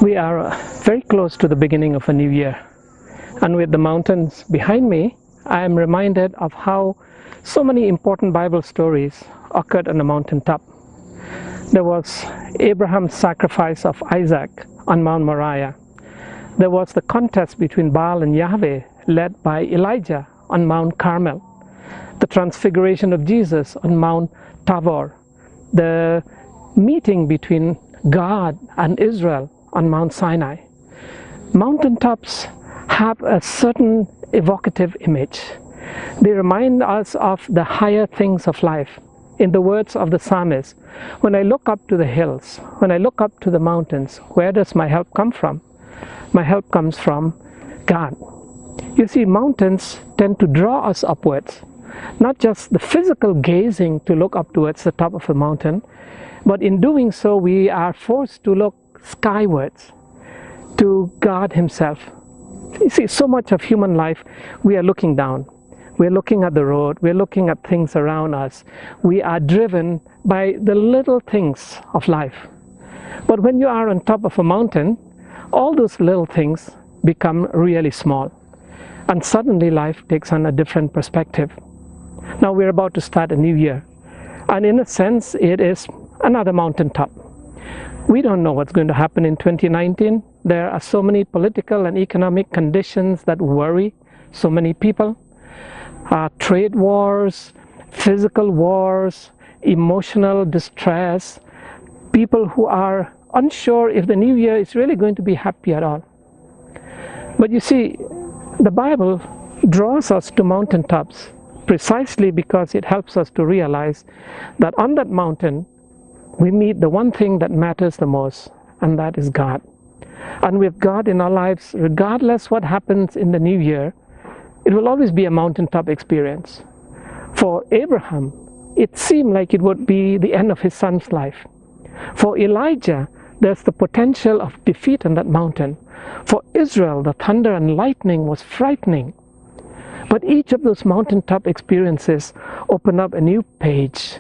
We are very close to the beginning of a new year, and with the mountains behind me, I am reminded of how so many important Bible stories occurred on the mountaintop. There was Abraham's sacrifice of Isaac on Mount Moriah. There was the contest between Baal and Yahweh led by Elijah on Mount Carmel. The transfiguration of Jesus on Mount Tabor. The meeting between God and Israel on Mount Sinai. Mountaintops have a certain evocative image. They remind us of the higher things of life. In the words of the psalmist, when I look up to the hills, when I look up to the mountains, where does my help come from? My help comes from God. You see, mountains tend to draw us upwards. Not just the physical gazing to look up towards the top of a mountain, but in doing so we are forced to look skywards to God Himself. You see, so much of human life we are looking down. We're looking at the road, we're looking at things around us. We are driven by the little things of life. But when you are on top of a mountain, all those little things become really small. And suddenly life takes on a different perspective. Now we're about to start a new year. And in a sense, it is another mountaintop. We don't know what's going to happen in 2019. There are so many political and economic conditions that worry so many people. Trade wars, physical wars, emotional distress, people who are unsure if the new year is really going to be happy at all. But you see, the Bible draws us to mountaintops precisely because it helps us to realize that on that mountain we meet the one thing that matters the most, and that is God. And with God in our lives, regardless what happens in the new year, it will always be a mountaintop experience. For Abraham, it seemed like it would be the end of his son's life. For Elijah, there's the potential of defeat on that mountain. For Israel, the thunder and lightning was frightening. But each of those mountaintop experiences open up a new page,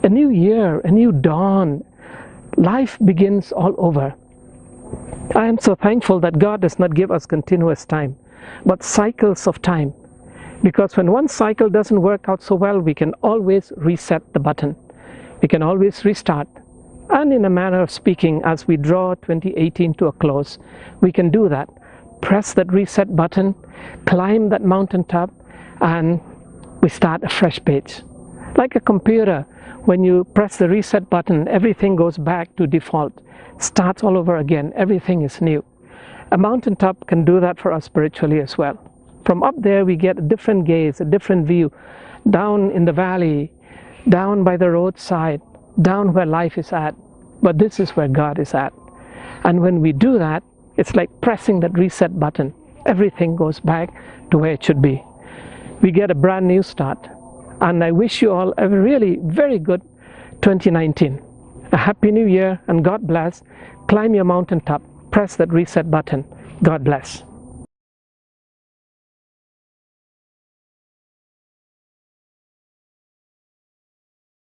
a new year, a new dawn. Life begins all over. I am so thankful that God does not give us continuous time, but cycles of time. Because when one cycle doesn't work out so well, we can always reset the button. We can always restart. And in a manner of speaking, as we draw 2018 to a close, we can do that. Press that reset button, climb that mountaintop, and we start a fresh page. Like a computer, when you press the reset button, everything goes back to default. Starts all over again. Everything is new. A mountaintop can do that for us spiritually as well. From up there, we get a different gaze, a different view. Down in the valley, down by the roadside, down where life is at. But this is where God is at. And when we do that, it's like pressing that reset button. Everything goes back to where it should be. We get a brand new start. And I wish you all a really very good 2019. A happy new year, and God bless. Climb your mountaintop. Press that reset button. God bless.